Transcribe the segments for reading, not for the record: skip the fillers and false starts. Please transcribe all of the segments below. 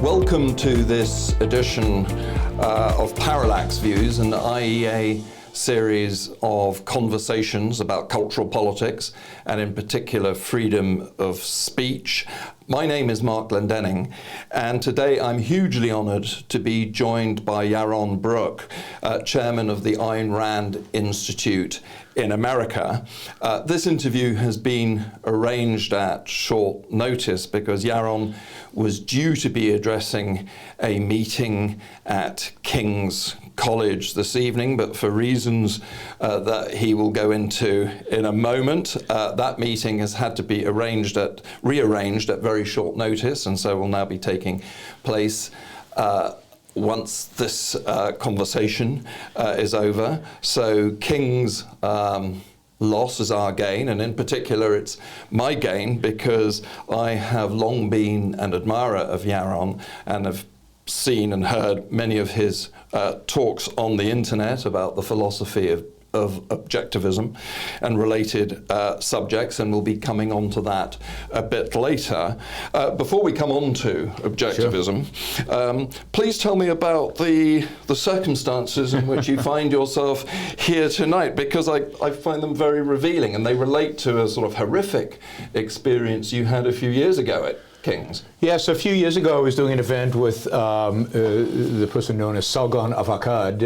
Welcome to this edition of Parallax Views, an IEA series of conversations about cultural politics and in particular freedom of speech. My name is Marc Glendening, and today I'm hugely honored to be joined by Yaron Brook, chairman of the Ayn Rand Institute in America. This interview has been arranged at short notice because Yaron was due to be addressing a meeting at King's College this evening, but for reasons that he will go into in a moment, that meeting has had to be rearranged at very short notice, and so will now be taking place once this conversation is over. So King's loss is our gain, and in particular it's my gain because I have long been an admirer of Yaron and have seen and heard many of his talks on the internet about the philosophy of objectivism and related subjects, and we'll be coming on to that a bit later. Before we come on to objectivism, sure. Please tell me about the circumstances in which you find yourself here tonight, because I find them very revealing, and they relate to a sort of horrific experience you had a few years ago at King's. Yes, a few years ago I was doing an event with the person known as Sargon of Akkad.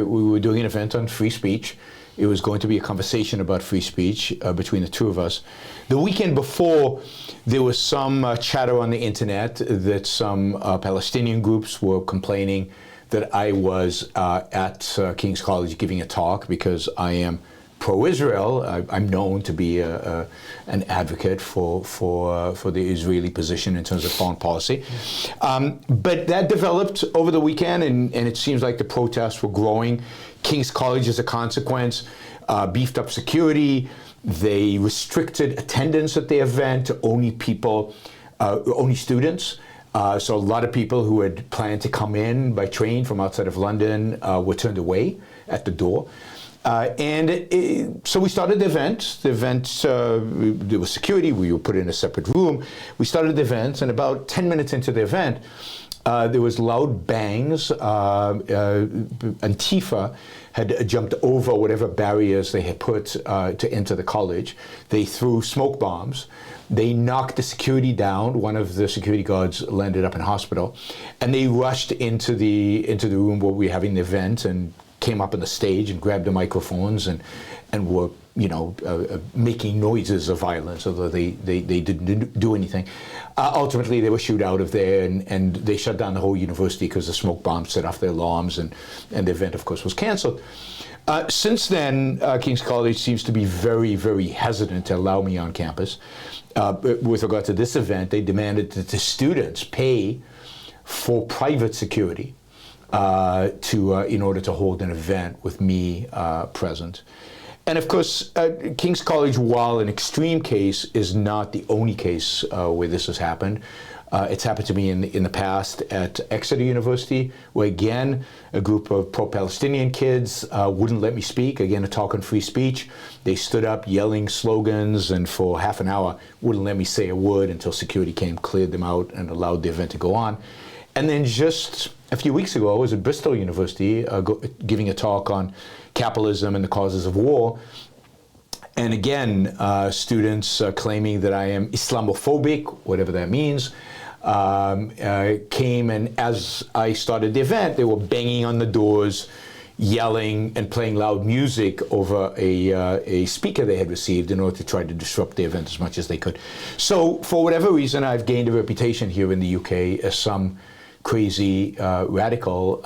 We were doing an event on free speech. It was going to be a conversation about free speech between the two of us. The weekend before, there was some chatter on the internet that some Palestinian groups were complaining that I was at King's College giving a talk because I am pro-Israel. I'm known to be an advocate for the Israeli position in terms of foreign policy. But that developed over the weekend, and it seems like the protests were growing. King's College, as a consequence, beefed up security. They restricted attendance at the event to only students. So a lot of people who had planned to come in by train from outside of London were turned away at the door. So we started the event. The event, there was security. We were put in a separate room. We started the event, and about 10 minutes into the event, there was loud bangs. Antifa had jumped over whatever barriers they had put to enter the college. They threw smoke bombs. They knocked the security down. One of the security guards landed up in hospital, and they rushed into the room where we were having the event and came up on the stage and grabbed the microphones and were, making noises of violence, although they didn't do anything. Ultimately, they were shooed out of there, and they shut down the whole university because the smoke bombs set off their alarms, and the event, of course, was canceled. Since then, King's College seems to be very, very hesitant to allow me on campus. With regard to this event, they demanded that the students pay for private security in order to hold an event with me present. And of course, King's College, while an extreme case, is not the only case where this has happened. It's happened to me in the past at Exeter University, where again, a group of pro-Palestinian kids wouldn't let me speak, again, a talk on free speech. They stood up yelling slogans, and for half an hour wouldn't let me say a word until security came, cleared them out, and allowed the event to go on. And then just a few weeks ago, I was at Bristol University giving a talk on capitalism and the causes of war. And again, students claiming that I am Islamophobic, whatever that means, came, and as I started the event, they were banging on the doors, yelling and playing loud music over a speaker they had received in order to try to disrupt the event as much as they could. So for whatever reason, I've gained a reputation here in the UK as some crazy radical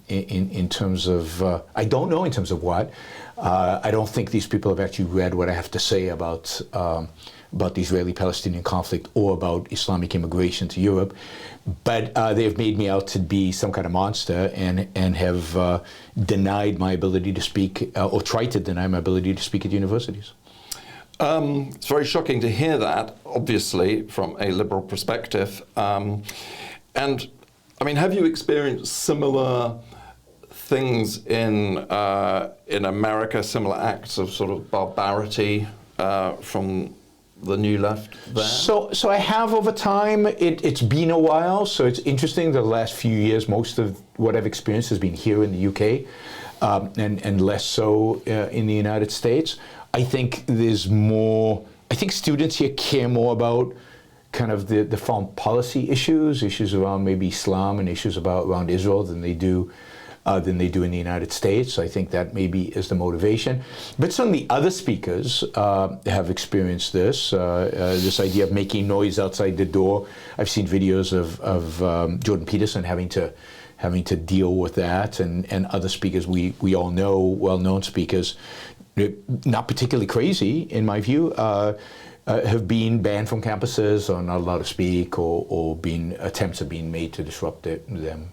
in terms of, I don't know in terms of what. I don't think these people have actually read what I have to say about the Israeli-Palestinian conflict or about Islamic immigration to Europe. But they've made me out to be some kind of monster and have denied my ability to speak, or tried to deny my ability to speak at universities. It's very shocking to hear that, obviously, from a liberal perspective. And I mean, have you experienced similar things in America, similar acts of sort of barbarity from the new left there? So I have over time. It's been a while, so it's interesting. The last few years, most of what I've experienced has been here in the UK, and less so in the United States. I think there's more. I think students here care more about kind of the foreign policy issues around maybe Islam and issues around Israel than they do in the United States. I think that maybe is the motivation. But certainly other speakers have experienced this idea of making noise outside the door. I've seen videos of Jordan Peterson having to deal with that, and other speakers we all know, well-known speakers, not particularly crazy in my view, have been banned from campuses or not allowed to speak, or attempts have been made to disrupt them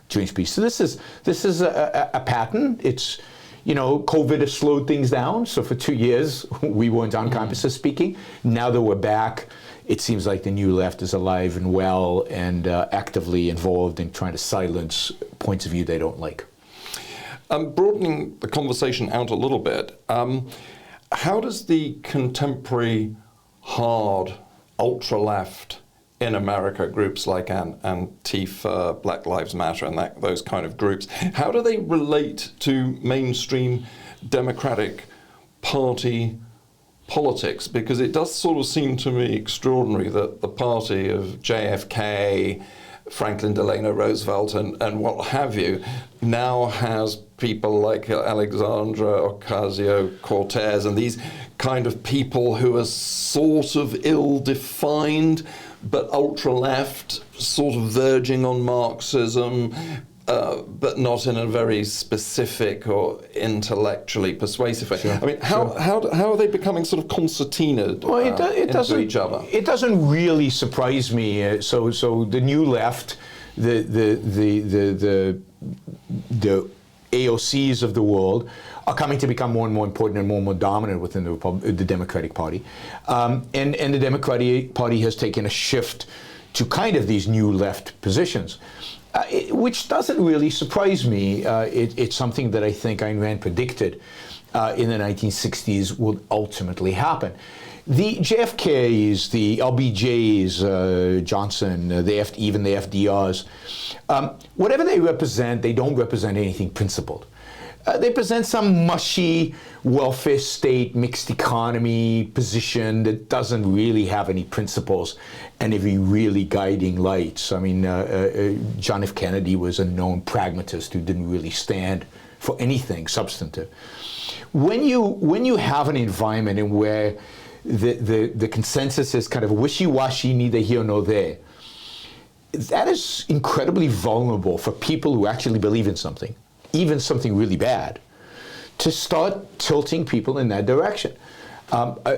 during speech. So this is a pattern. It's, COVID has slowed things down. So for 2 years we weren't on campuses speaking. Now that we're back, it seems like the new left is alive and well and actively involved in trying to silence points of view they don't like. Broadening the conversation out a little bit, how does the contemporary hard ultra-left in America, groups like Antifa, Black Lives Matter, and those kind of groups, how do they relate to mainstream Democratic Party politics? Because it does sort of seem to me extraordinary that the party of JFK, Franklin Delano Roosevelt, and what have you, now has people like Alexandra Ocasio-Cortez and these kind of people who are sort of ill-defined, but ultra-left, sort of verging on Marxism, but not in a very specific or intellectually persuasive way. Sure. I mean, how are they becoming sort of concertinaed into each other? It doesn't really surprise me. So the new left, the AOCs of the world are coming to become more and more important and more dominant within the Democratic Party. And the Democratic Party has taken a shift to kind of these new left positions, which doesn't really surprise me. It's something that I think Ayn Rand predicted in the 1960s would ultimately happen. The JFKs, the LBJs, Johnson, even the FDRs, whatever they represent, they don't represent anything principled. They present some mushy welfare state, mixed economy position that doesn't really have any principles and any really guiding lights. I mean, John F. Kennedy was a known pragmatist who didn't really stand for anything substantive. When you have an environment in where the consensus is kind of wishy-washy, neither here nor there, that is incredibly vulnerable for people who actually believe in something, even something really bad, to start tilting people in that direction.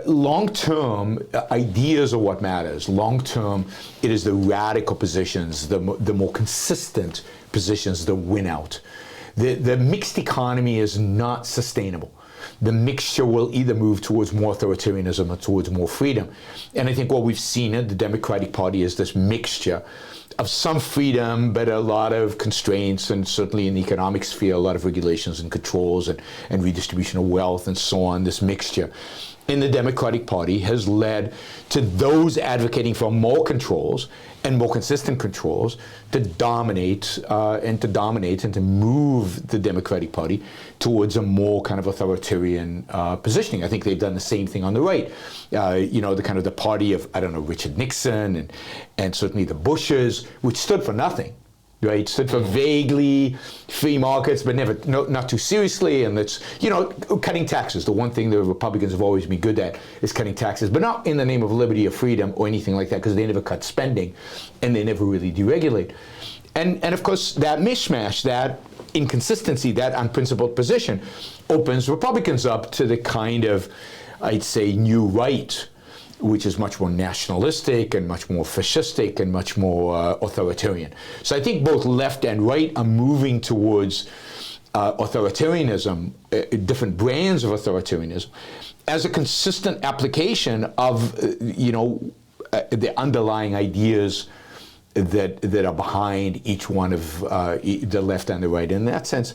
Long-term, ideas are what matters. Long-term, it is the radical positions, the more consistent positions that win out. The mixed economy is not sustainable. The mixture will either move towards more authoritarianism or towards more freedom. And I think what we've seen in the Democratic Party is this mixture of some freedom, but a lot of constraints, and certainly in the economic sphere, a lot of regulations and controls and redistribution of wealth and so on. This mixture in the Democratic Party has led to those advocating for more controls and more consistent controls to dominate and to move the Democratic Party towards a more kind of authoritarian positioning. I think they've done the same thing on the right. The kind of the party of, Richard Nixon and certainly the Bushes, which stood for nothing. Right, stood for vaguely free markets, but not too seriously, and that's cutting taxes. The one thing the Republicans have always been good at is cutting taxes, but not in the name of liberty or freedom or anything like that, because they never cut spending, and they never really deregulate. And of course that mishmash, that inconsistency, that unprincipled position, opens Republicans up to the kind of, I'd say, new right, which is much more nationalistic and much more fascistic and much more authoritarian. So I think both left and right are moving towards authoritarianism, different brands of authoritarianism, as a consistent application of the underlying ideas that are behind each one of the left and the right. In that sense,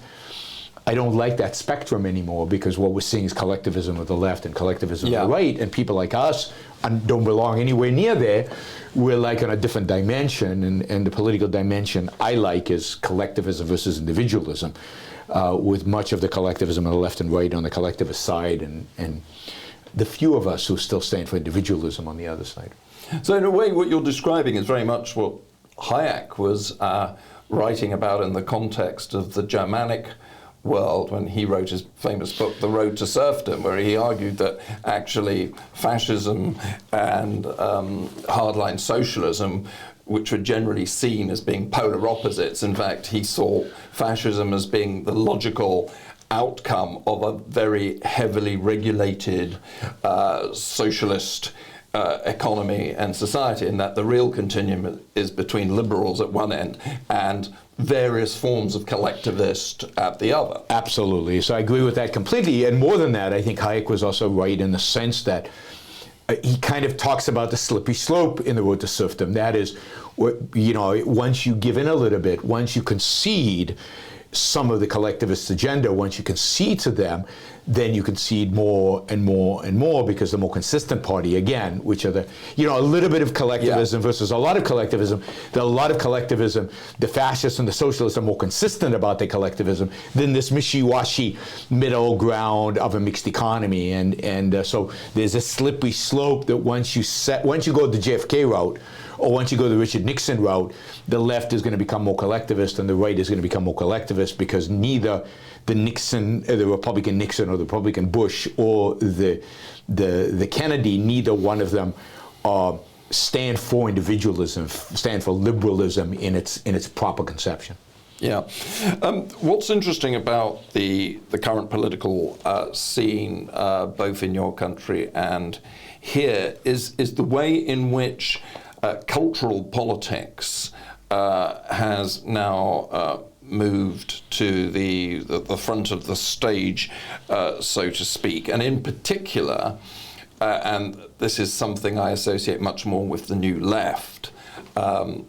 I don't like that spectrum anymore, because what we're seeing is collectivism of the left and collectivism of the right, and people like us don't belong anywhere near there. We're like on a different dimension, and the political dimension I like is collectivism versus individualism, with much of the collectivism on the left and right on the collectivist side, and the few of us who still stand for individualism on the other side. So in a way, what you're describing is very much what Hayek was writing about in the context of the Germanic world when he wrote his famous book, The Road to Serfdom, where he argued that actually fascism and hardline socialism, which were generally seen as being polar opposites, in fact, he saw fascism as being the logical outcome of a very heavily regulated socialist economy and society, and that the real continuum is between liberals at one end and various forms of collectivist at the other. Absolutely. So I agree with that completely. And more than that, I think Hayek was also right in the sense that he kind of talks about the slippery slope in The Road to Serfdom. That is, you know, once you give in a little bit, once you concede some of the collectivist agenda, once you concede to them, then you concede more and more and more, because the more consistent party, again, which are the, you know, a little bit of collectivism versus a lot of collectivism, a lot of collectivism, the fascists and the socialists are more consistent about their collectivism than this wishy-washy middle ground of a mixed economy. And so there's a slippery slope that once you go the JFK route, or once you go the Richard Nixon route, the left is going to become more collectivist and the right is going to become more collectivist, because neither the Republican Nixon or the Republican Bush or the Kennedy, neither one of them stand for individualism, stand for liberalism in its proper conception. Yeah. What's interesting about the current political scene, both in your country and here, is the way in which cultural politics has now moved to the front of the stage, so to speak, and in particular, and this is something I associate much more with the New Left than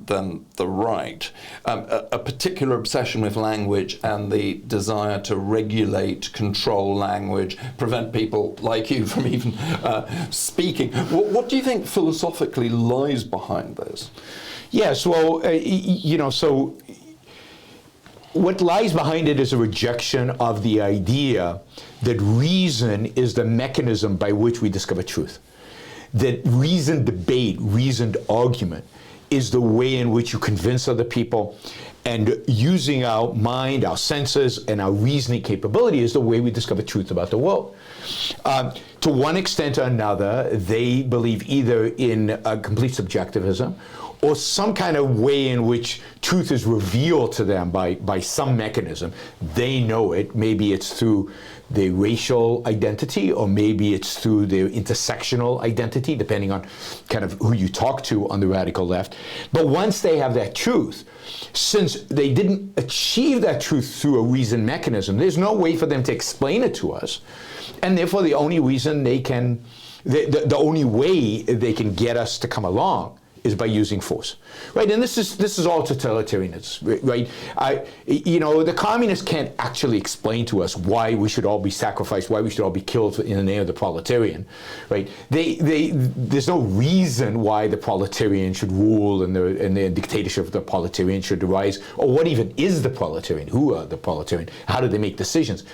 the right, a particular obsession with language and the desire to regulate, control language, prevent people like you from even speaking. What do you think philosophically lies behind this? Yes, well, you know, so what lies behind it is a rejection of the idea that reason is the mechanism by which we discover truth. That reasoned debate, reasoned argument is the way in which you convince other people, and using our mind, our senses, and our reasoning capability is the way we discover truth about the world. To one extent or another, they believe either in complete subjectivism or some kind of way in which truth is revealed to them by some mechanism. They know it. Maybe it's through their racial identity, or maybe it's through their intersectional identity, depending on kind of who you talk to on the radical left. But once they have that truth, since they didn't achieve that truth through a reason mechanism, there's no way for them to explain it to us. And therefore, the only reason they can, the only way they can get us to come along is by using force, right? And this is all totalitarianism, right? You know, the communists can't actually explain to us why we should all be sacrificed, why we should all be killed in the name of the proletarian, right? There's no reason why the proletarian should rule and the dictatorship of the proletarian should arise, or what even is the proletarian? Who are the proletarian? How do they make decisions?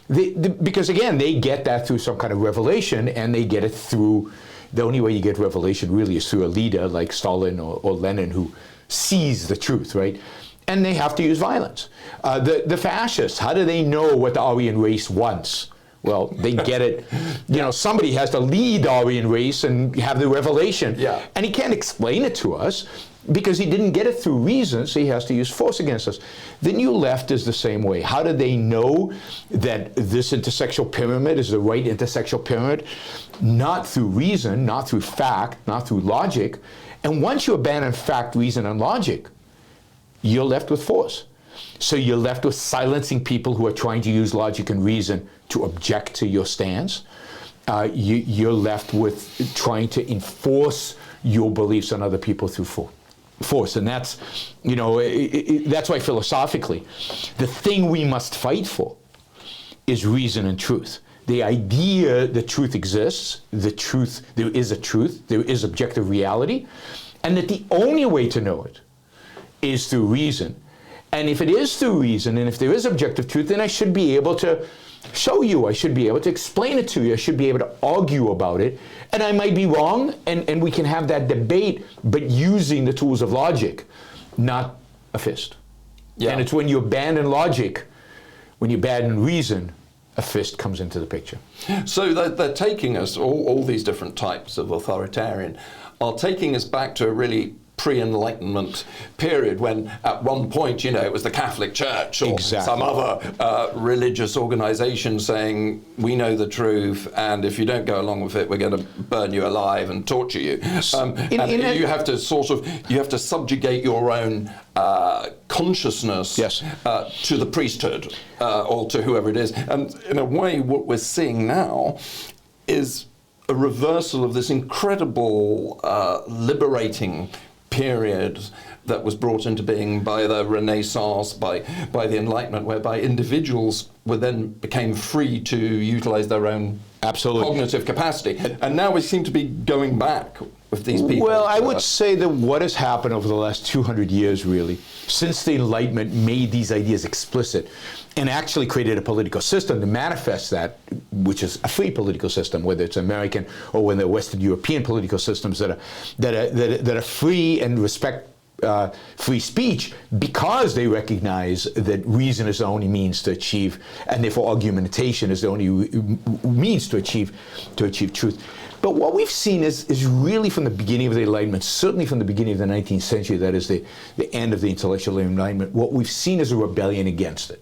Because again, they get that through some kind of revelation, and they get it through. The only way you get revelation really is through a leader like Stalin or Lenin, who sees the truth, right? And they have to use violence. The fascists, how do they know what the Aryan race wants? Well, they get it. You know, somebody has to lead the Aryan race and have the revelation. Yeah. And he can't explain it to us because he didn't get it through reason, so he has to use force against us. The New Left is the same way. How do they know that this intersectional pyramid is the right intersectional pyramid? Not through reason, not through fact, not through logic. And once you abandon fact, reason, and logic, you're left with force. So you're left with silencing people who are trying to use logic and reason to object to your stance. You're left with trying to enforce your beliefs on other people through force. force. And that's, that's why philosophically, the thing we must fight for is reason and truth. The idea that truth exists, there is a truth, there is objective reality, and that the only way to know it is through reason. And if it is through reason, and if there is objective truth, then I should be able to show you, I should be able to explain it to you, I should be able to argue about it, and I might be wrong, and we can have that debate, but using the tools of logic, not a fist. Yeah. And it's when you abandon logic, when you abandon reason, a fist comes into the picture. So they're taking us, all these different types of authoritarian, are taking us back to a really pre-Enlightenment period when at one point, it was the Catholic Church or some other religious organization saying, we know the truth, and if you don't go along with it, we're going to burn you alive and torture you. You have to you have to subjugate your own consciousness to the priesthood or to whoever it is. And in a way, what we're seeing now is a reversal of this incredible liberating period that was brought into being by the Renaissance, by the Enlightenment, whereby individuals became free to utilize their own cognitive capacity. And now we seem to be going back with these people. Well, I would say that what has happened over the last 200 years, really, since the Enlightenment made these ideas explicit and actually created a political system to manifest that, which is a free political system, whether it's American or whether they're Western European political systems that are free and respect free speech, because they recognize that reason is the only means to achieve, and therefore argumentation is the only means to achieve truth. But what we've seen is really from the beginning of the Enlightenment, certainly from the beginning of the 19th century, that is the end of the intellectual Enlightenment, what we've seen is a rebellion against it.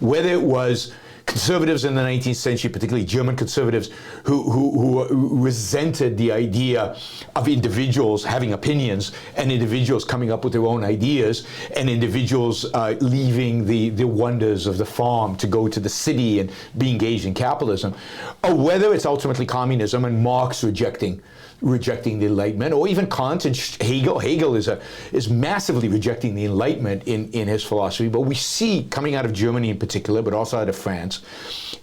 Whether it was conservatives in the 19th century, particularly German conservatives, who resented the idea of individuals having opinions and individuals coming up with their own ideas and individuals leaving the wonders of the farm to go to the city and be engaged in capitalism, or whether it's ultimately communism and Marx rejecting the Enlightenment, or even Kant and Hegel. Hegel is massively rejecting the Enlightenment in his philosophy, but we see coming out of Germany in particular, but also out of France,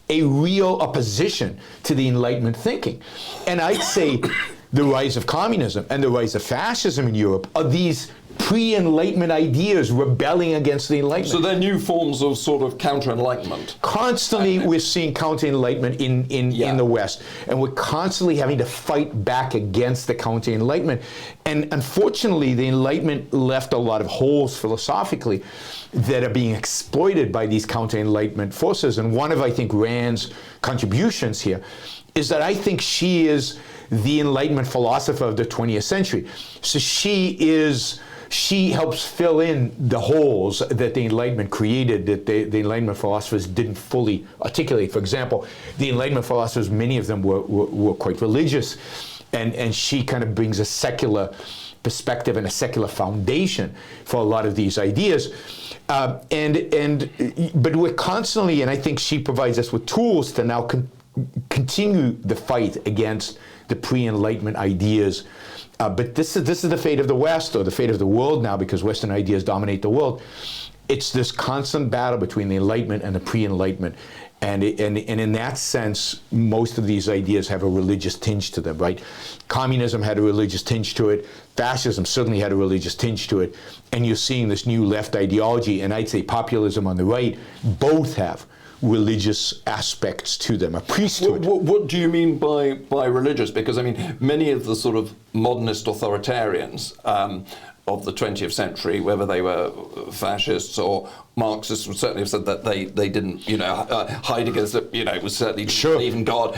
a real opposition to the Enlightenment thinking. And I'd say the rise of communism and the rise of fascism in Europe are these pre-Enlightenment ideas rebelling against the Enlightenment. So they're new forms of sort of counter-Enlightenment. Constantly we're seeing counter-Enlightenment in the West, and we're constantly having to fight back against the counter-Enlightenment. And unfortunately, the Enlightenment left a lot of holes philosophically that are being exploited by these counter-Enlightenment forces. And one of, I think, Rand's contributions here is that I think she is the Enlightenment philosopher of the 20th century. So she helps fill in the holes that the Enlightenment created, that the Enlightenment philosophers didn't fully articulate. For example, the Enlightenment philosophers, many of them were quite religious, and she kind of brings a secular perspective and a secular foundation for a lot of these ideas. But we're constantly, and I think she provides us with tools to now continue the fight against the pre-Enlightenment ideas. But this is the fate of the West, or the fate of the world now, because Western ideas dominate the world. It's this constant battle between the Enlightenment and the pre-Enlightenment. And in that sense, most of these ideas have a religious tinge to them, right? Communism had a religious tinge to it. Fascism certainly had a religious tinge to it. And you're seeing this new left ideology, and I'd say populism on the right, both have religious aspects to them, a priesthood. What do you mean by religious? Because, I mean, many of the sort of modernist authoritarians of the 20th century, whether they were fascists or Marxists, would certainly have said that they didn't, Heidegger's, was certainly didn't believe in God.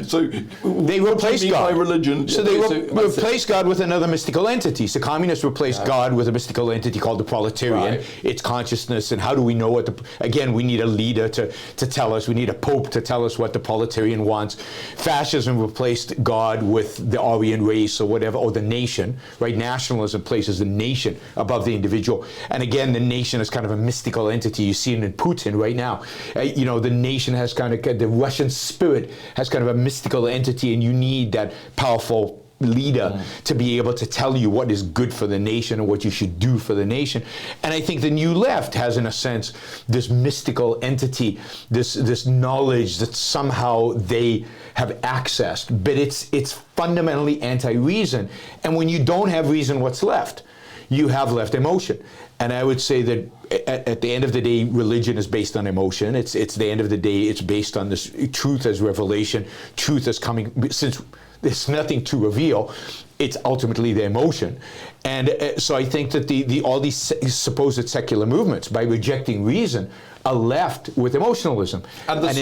So they replaced God by religion. So they replaced God with another mystical entity. So communists replaced God with a mystical entity called the proletarian, its consciousness, and how do we know what again, we need a leader to tell us, we need a pope to tell us what the proletarian wants. Fascism replaced God with the Aryan race or whatever, or the nation, right? Nationalism places the nation above the individual. And again, the nation is kind of a mystical entity. You see it in Putin right now. The nation has kind of, the Russian spirit has kind of a mystical entity, and you need that powerful leader to be able to tell you what is good for the nation and what you should do for the nation. And I think the New Left has, in a sense, this mystical entity, this knowledge that somehow they have accessed, but it's fundamentally anti-reason. And when you don't have reason, what's left? You have left emotion. And I would say that at the end of the day, religion is based on emotion. It's the end of the day, it's based on this truth as revelation, truth as coming, since there's nothing to reveal, it's ultimately the emotion. And so I think that all these supposed secular movements, by rejecting reason, are left with emotionalism. And the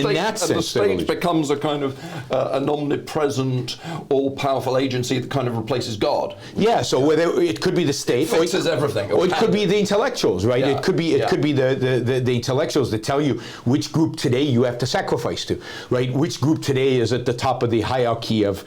state becomes a kind of an omnipresent, all-powerful agency that kind of replaces God. Yeah, so whether it could be the state, it fixes everything, or it could be the intellectuals, right? Yeah. It could be the intellectuals that tell you which group today you have to sacrifice to, right? Which group today is at the top of the hierarchy of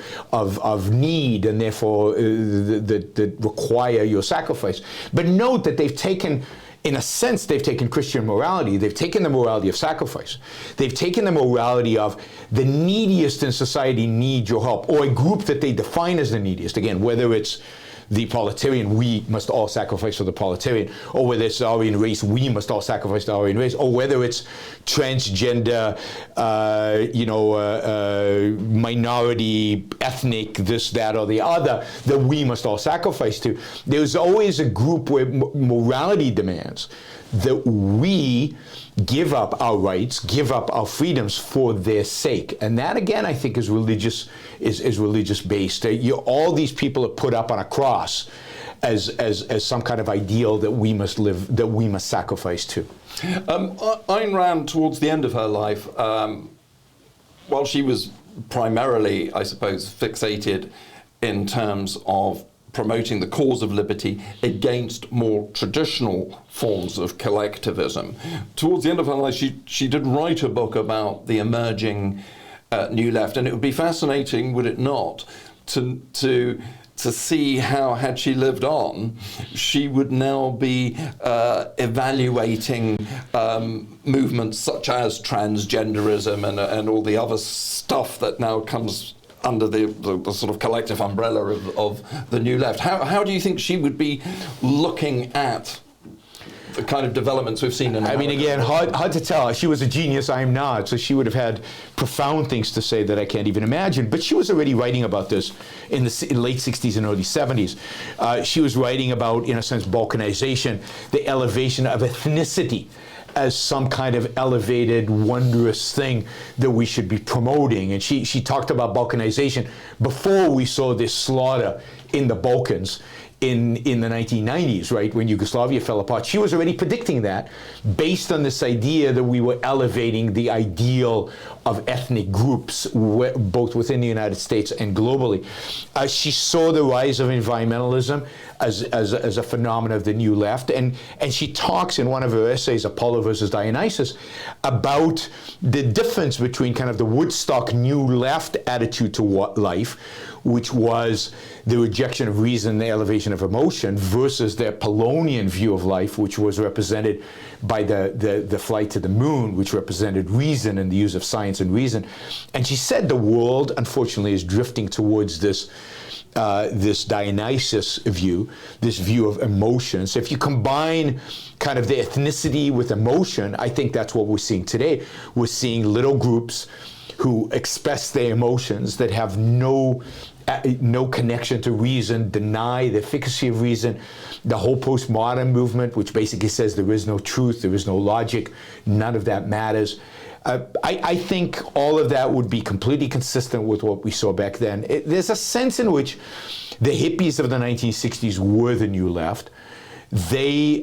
need, and therefore that require your sacrifice. But note that they've taken, in a sense, they've taken Christian morality, they've taken the morality of sacrifice, they've taken the morality of the neediest in society need your help, or a group that they define as the neediest. Again, whether it's the proletarian, we must all sacrifice for the proletarian, or whether it's the Aryan race, we must all sacrifice the Aryan race, or whether it's transgender, minority, ethnic, this, that, or the other, that we must all sacrifice to. There's always a group where morality demands that we give up our rights, give up our freedoms for their sake. And that, again, I think is religious based. All these people are put up on a cross as some kind of ideal that we must live, that we must sacrifice to. Ayn Rand, towards the end of her life, while she was primarily, I suppose, fixated in terms of promoting the cause of liberty against more traditional forms of collectivism. Towards the end of her life, she did write a book about the emerging New Left, and it would be fascinating, would it not, to see how, had she lived on, she would now be evaluating movements such as transgenderism and all the other stuff that now comes under the sort of collective umbrella of the New Left. How do you think she would be looking at the kind of developments we've seen in America? I mean, again, hard to tell. She was a genius, I'm not, so she would have had profound things to say that I can't even imagine. But she was already writing about this in the late 60s and early 70s. She was writing about, in a sense, balkanization, the elevation of ethnicity as some kind of elevated, wondrous thing that we should be promoting. And she talked about balkanization before we saw this slaughter in the Balkans in the 1990s, right, when Yugoslavia fell apart. She was already predicting that based on this idea that we were elevating the ideal of ethnic groups, both within the United States and globally. She saw the rise of environmentalism as a phenomenon of the New Left, and she talks in one of her essays, Apollo versus Dionysus, about the difference between kind of the Woodstock New Left attitude to life, which was the rejection of reason, the elevation of emotion, versus their Polonian view of life, which was represented by the flight to the moon, which represented reason and the use of science and reason. And she said the world, unfortunately, is drifting towards this Dionysus view, this view of emotion. So if you combine kind of the ethnicity with emotion, I think that's what we're seeing today. We're seeing little groups who express their emotions that have no connection to reason, deny the efficacy of reason. The whole postmodern movement, which basically says there is no truth, there is no logic, none of that matters. I think all of that would be completely consistent with what we saw back then. There's a sense in which the hippies of the 1960s were the New Left. They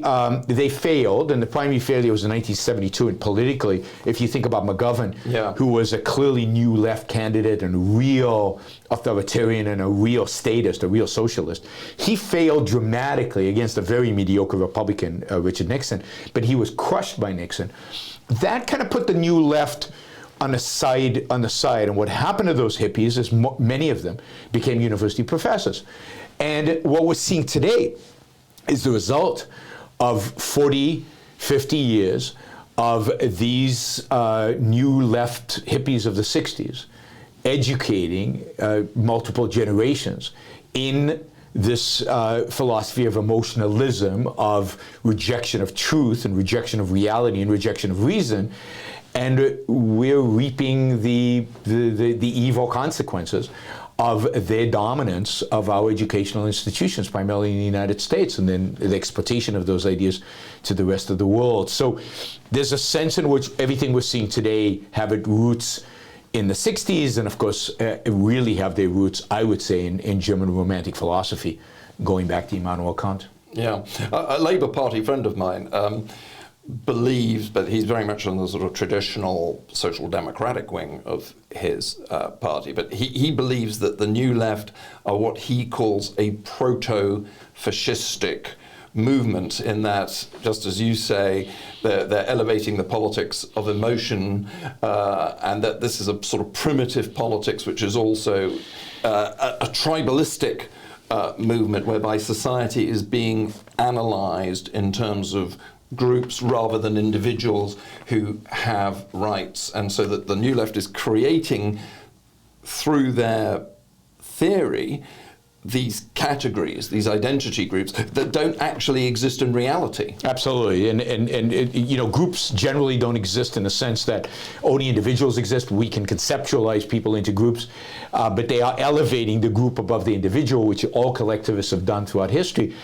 failed, and the primary failure was in 1972. And politically, if you think about McGovern, who was a clearly New Left candidate and a real authoritarian and a real statist, a real socialist, he failed dramatically against a very mediocre Republican, Richard Nixon. But he was crushed by Nixon. That kind of put the New Left on the side. And what happened to those hippies is many of them became university professors. And what we're seeing today is the result of 40, 50 years of these New Left hippies of the 60s educating multiple generations in this philosophy of emotionalism, of rejection of truth and rejection of reality and rejection of reason, and we're reaping the evil consequences of their dominance of our educational institutions, primarily in the United States, and then the exportation of those ideas to the rest of the world. So there's a sense in which everything we're seeing today have its roots in the 60s, and of course really have their roots, I would say, in German Romantic philosophy, going back to Immanuel Kant. Yeah. A Labour Party friend of mine believes, but he's very much on the sort of traditional social democratic wing of his party, but he believes that the New Left are what he calls a proto-fascistic movement, in that, just as you say, they're elevating the politics of emotion, and that this is a sort of primitive politics, which is also a tribalistic movement whereby society is being analysed in terms of groups rather than individuals who have rights. And so that the New Left is creating, through their theory, these categories, these identity groups that don't actually exist in reality. Absolutely, and you know, groups generally don't exist in the sense that only individuals exist. We can conceptualize people into groups, but they are elevating the group above the individual, which all collectivists have done throughout history.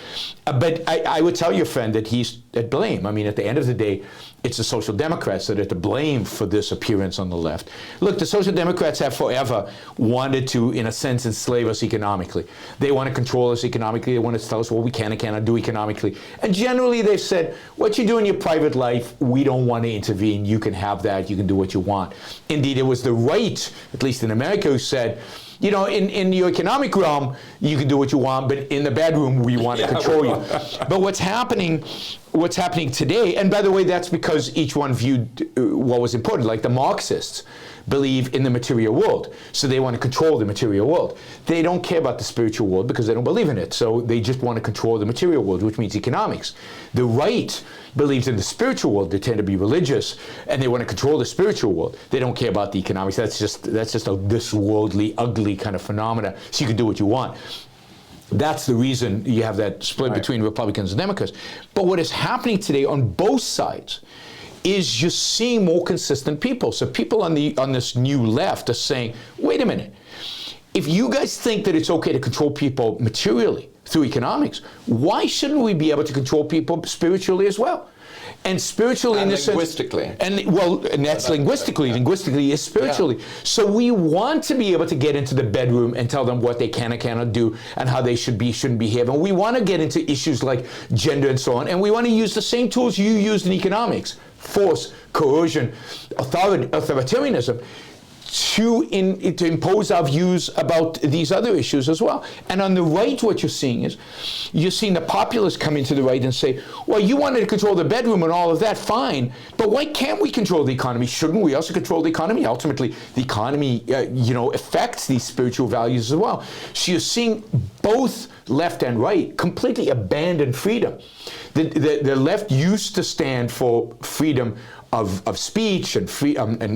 But I would tell your friend that he's at blame. I mean, at the end of the day, it's the Social Democrats that are to blame for this appearance on the left. Look, the Social Democrats have forever wanted to, in a sense, enslave us economically. They want to control us economically. They want to tell us what we can and cannot do economically. And generally they've said, what you do in your private life, we don't want to intervene. You can have that. You can do what you want. Indeed, it was the right, at least in America, who said, you know, in your economic realm, you can do what you want, but in the bedroom, we want to control you. But what's happening today, and by the way, that's because each one viewed what was important. Like the Marxists believe in the material world, so they want to control the material world. They don't care about the spiritual world because they don't believe in it, so they just want to control the material world, which means economics. The right believes in the spiritual world. They tend to be religious, and they want to control the spiritual world. They don't care about the economics. That's just a this worldly, ugly kind of phenomena, so you can do what you want. That's the reason you have that split between Republicans and Democrats. But what is happening today on both sides is you're seeing more consistent people. So people on this new left are saying, wait a minute, if you guys think that it's okay to control people materially through economics, why shouldn't we be able to control people spiritually as well? And spiritually and in the linguistically. Sense, and that's linguistically. Linguistically is spiritually. Yeah. So we want to be able to get into the bedroom and tell them what they can and cannot do and how they should be, shouldn't behave. And we want to get into issues like gender and so on. And we want to use the same tools you used in economics: force, coercion, authoritarianism, to impose our views about these other issues as well. And on the right, what you're seeing is, you're seeing the populists come into the right and say, well, you wanted to control the bedroom and all of that, fine, but why can't we control the economy? Shouldn't we also control the economy? Ultimately, the economy, affects these spiritual values as well. So you're seeing both left and right completely abandon freedom. The left used to stand for freedom of speech and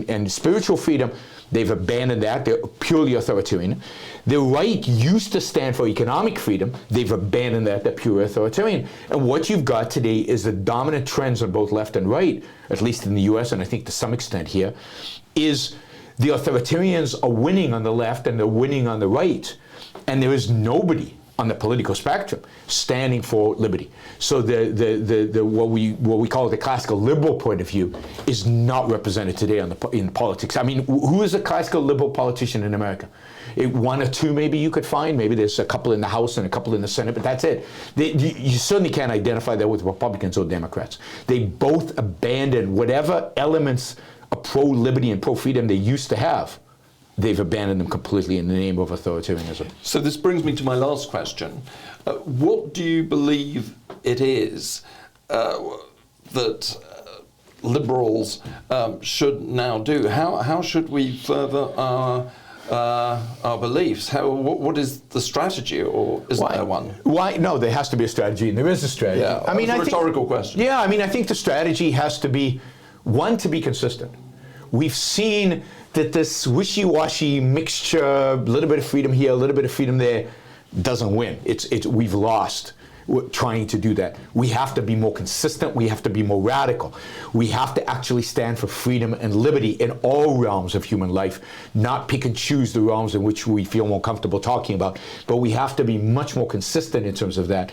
and spiritual freedom. They've abandoned that. They're purely authoritarian. The right used to stand for economic freedom. They've abandoned that. They're pure authoritarian. And what you've got today is the dominant trends on both left and right, at least in the US, and I think to some extent here, is the authoritarians are winning on the left and they're winning on the right. And there is nobody on the political spectrum standing for liberty. So the what we call the classical liberal point of view is not represented today in politics. I mean, who is a classical liberal politician in America? One or two maybe you could find. Maybe there's a couple in the House and a couple in the Senate, but that's it. You certainly can't identify that with Republicans or Democrats. They both abandon whatever elements of pro-liberty and pro-freedom they used to have. They've abandoned them completely in the name of authoritarianism. So this brings me to my last question. What do you believe it is that liberals should now do? How should we further our beliefs? What is the strategy, or isn't there one? Why? No, there has to be a strategy, and there is a strategy. Yeah, I mean, it's a rhetorical question. Yeah, I mean, I think the strategy has to be, one, to be consistent. we've seen that this wishy-washy mixture, a little bit of freedom here, a little bit of freedom there, doesn't win. We've lost trying to do that. We have to be more consistent. We have to be more radical. We have to actually stand for freedom and liberty in all realms of human life, not pick and choose the realms in which we feel more comfortable talking about, but we have to be much more consistent in terms of that.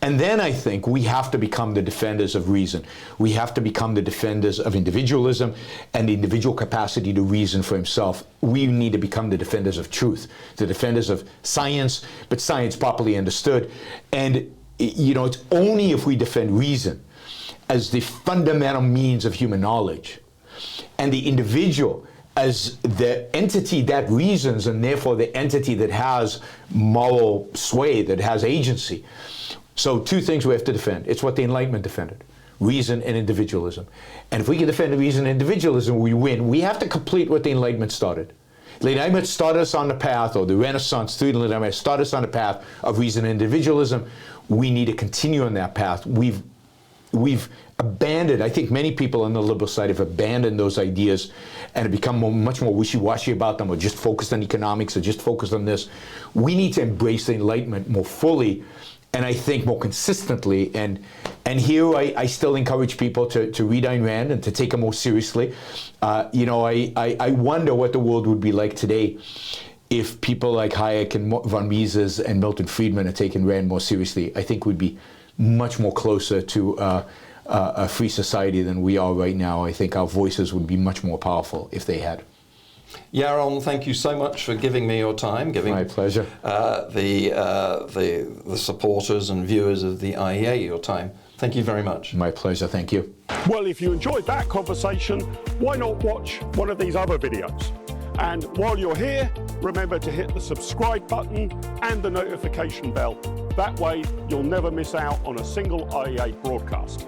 And then I think we have to become the defenders of reason. We have to become the defenders of individualism and the individual capacity to reason for himself. We need to become the defenders of truth, the defenders of science, but science properly understood. And it's only if we defend reason as the fundamental means of human knowledge, and the individual as the entity that reasons, and therefore the entity that has moral sway, that has agency. So two things we have to defend. It's what the Enlightenment defended: reason and individualism. And if we can defend reason and individualism, we win. We have to complete what the Enlightenment started. The Enlightenment started us on the path, or the Renaissance through the Enlightenment started us on the path of reason and individualism. We need to continue on that path. We've abandoned, I think many people on the liberal side have abandoned those ideas and have become much more wishy-washy about them, or just focused on economics, or just focused on this. We need to embrace the Enlightenment more fully, and I think more consistently. And here I still encourage people to read Ayn Rand and to take her more seriously. I wonder what the world would be like today if people like Hayek and von Mises and Milton Friedman had taken Rand more seriously. I think we'd be much more closer to a free society than we are right now. I think our voices would be much more powerful if they had. Yaron, thank you so much for giving me your time, giving my pleasure. The supporters and viewers of the IEA your time. Thank you very much. My pleasure, thank you. Well, if you enjoyed that conversation, why not watch one of these other videos? And while you're here, remember to hit the subscribe button and the notification bell. That way, you'll never miss out on a single IEA broadcast.